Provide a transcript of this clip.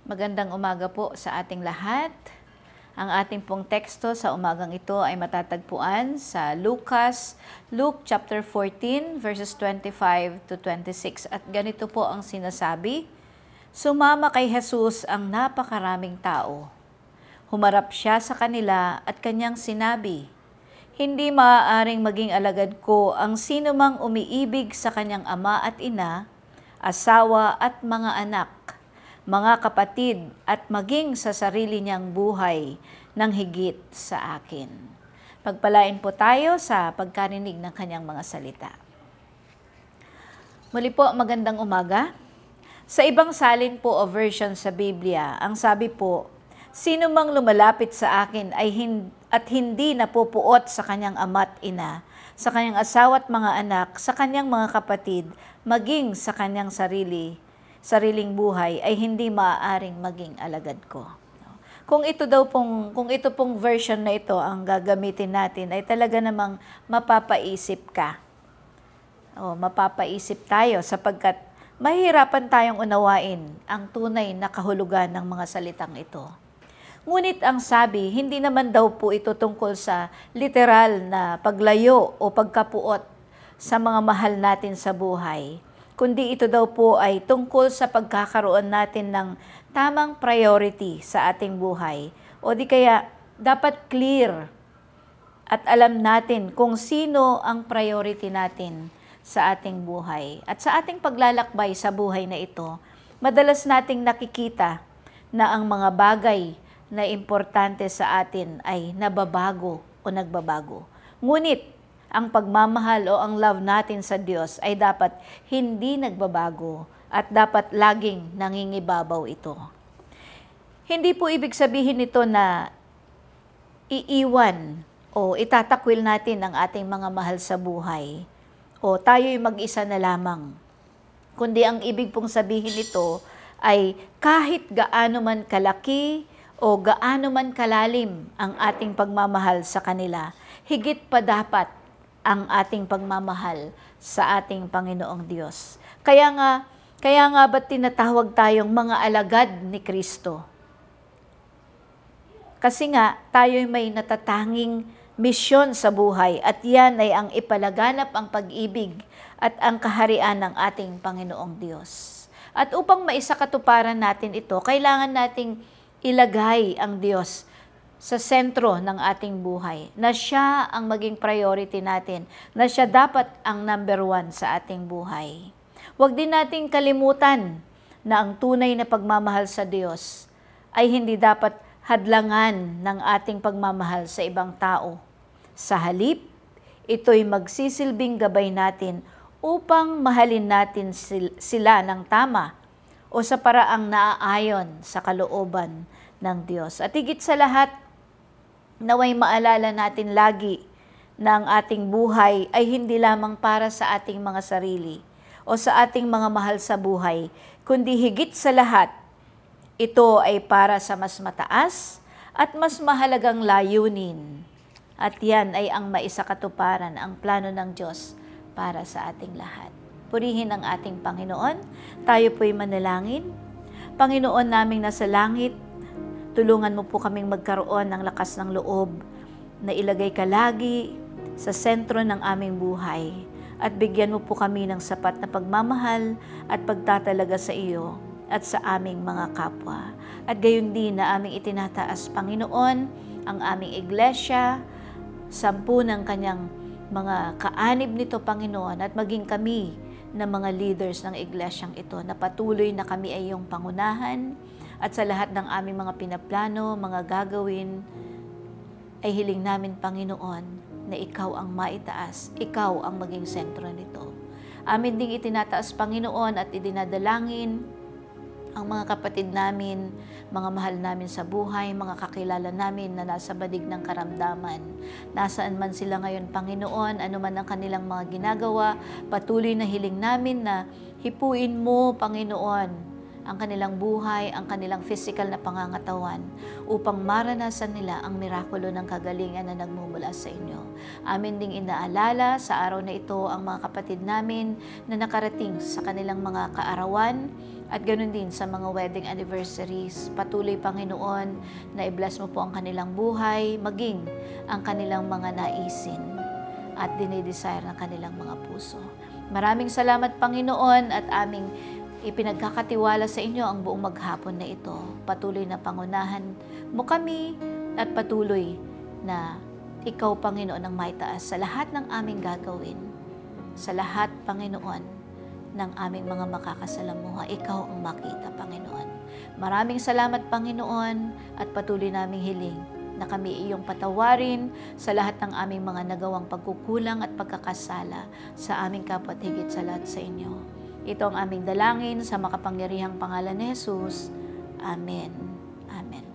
Magandang umaga po sa ating lahat. Ang ating pong teksto sa umagang ito ay matatagpuan sa Luke chapter 14 verses 25 to 26. At ganito po ang sinasabi, sumama kay Jesus ang napakaraming tao. Humarap siya sa kanila at kanyang sinabi, hindi maaaring maging alagad ko ang sino mang umiibig sa kanyang ama at ina, asawa at mga anak, mga kapatid at maging sa sarili niyang buhay ng higit sa akin. Pagpalain po tayo sa pagkarinig ng kanyang mga salita. Muli po, magandang umaga. Sa ibang salin po o version sa Biblia, ang sabi po, sino mang lumalapit sa akin ay hindi napupuot sa kanyang ama't ina, sa kanyang asawa at mga anak, sa kanyang mga kapatid, maging sa kanyang sariling buhay ay hindi maaaring maging alagad ko. Kung ito pong version na ito ang gagamitin natin ay talaga namang mapapaisip ka. Mapapaisip tayo sapagkat mahihirapan tayong unawain ang tunay na kahulugan ng mga salitang ito. Ngunit ang sabi, hindi naman daw po ito tungkol sa literal na paglayo o pagkapuot sa mga mahal natin sa buhay, kundi ito daw po ay tungkol sa pagkakaroon natin ng tamang priority sa ating buhay. O di kaya dapat clear at alam natin kung sino ang priority natin sa ating buhay. At sa ating paglalakbay sa buhay na ito, madalas nating nakikita na ang mga bagay na importante sa atin ay nababago o nagbabago. Ngunit ang pagmamahal o ang love natin sa Diyos ay dapat hindi nagbabago at dapat laging nangingibabaw ito. Hindi po ibig sabihin nito na iiwan o itatakwil natin ang ating mga mahal sa buhay o tayo'y mag-isa na lamang. Kundi ang ibig pong sabihin nito ay kahit gaano man kalaki o gaano man kalalim ang ating pagmamahal sa kanila, higit pa dapat ang ating pagmamahal sa ating Panginoong Diyos. Kaya nga ba't tinatawag tayong mga alagad ni Kristo? Kasi nga, tayo'y may natatanging misyon sa buhay at yan ay ang ipalaganap ang pag-ibig at ang kaharian ng ating Panginoong Diyos. At upang maisakatuparan natin ito, kailangan nating ilagay ang Diyos sa sentro ng ating buhay, na siya ang maging priority natin, na siya dapat ang number one sa ating buhay. Huwag din nating kalimutan na ang tunay na pagmamahal sa Diyos ay hindi dapat hadlangan ng ating pagmamahal sa ibang tao. Sa halip, ito'y magsisilbing gabay natin upang mahalin natin sila ng tama o sa paraang naaayon sa kalooban ng Diyos. At higit sa lahat, naway maalala natin lagi na ang ating buhay ay hindi lamang para sa ating mga sarili o sa ating mga mahal sa buhay, kundi higit sa lahat, ito ay para sa mas mataas at mas mahalagang layunin. At yan ay ang maisakatuparan, ang plano ng Diyos para sa ating lahat. Purihin ang ating Panginoon. Tayo po'y manalangin. Panginoon naming nasa langit, tulungan mo po kaming magkaroon ng lakas ng loob na ilagay ka lagi sa sentro ng aming buhay at bigyan mo po kami ng sapat na pagmamahal at pagtatalaga sa iyo at sa aming mga kapwa. At gayon din na aming itinataas, Panginoon, ang aming iglesia, 10 ng kanyang mga kaanib nito, Panginoon, at maging kami na mga leaders ng iglesyang ito na patuloy na kami ay iyong pangunahan. At sa lahat ng aming mga pinaplano, mga gagawin, ay hiling namin, Panginoon, na ikaw ang maitaas, ikaw ang maging sentro nito. Amin ding itinataas, Panginoon, at idinadalangin ang mga kapatid namin, mga mahal namin sa buhay, mga kakilala namin na nasa badig ng karamdaman. Nasaan man sila ngayon, Panginoon, ano man ang kanilang mga ginagawa, patuloy na hiling namin na hipuin mo, Panginoon, ang kanilang buhay, ang kanilang physical na pangangatawan upang maranasan nila ang mirakulo ng kagalingan na nagmumula sa inyo. Amin ding inaalala sa araw na ito ang mga kapatid namin na nakarating sa kanilang mga kaarawan at ganoon din sa mga wedding anniversaries. Patuloy, Panginoon, na i-bless mo po ang kanilang buhay, maging ang kanilang mga naisin at dinidesire ng kanilang mga puso. Maraming salamat, Panginoon, at aming ipinagkakatiwala sa inyo ang buong maghapon na ito. Patuloy na pangunahan mo kami at patuloy na ikaw, Panginoon, ang maitaas sa lahat ng aming gagawin. Sa lahat, Panginoon, ng aming mga makakasalamuha, ikaw ang makita, Panginoon. Maraming salamat, Panginoon, at patuloy naming hiling na kami iyong patawarin sa lahat ng aming mga nagawang pagkukulang at pagkakasala sa aming kapwa at higit sa lahat sa inyo. Ito ang aming dalangin sa makapangyarihang pangalan ni Jesus. Amen. Amen.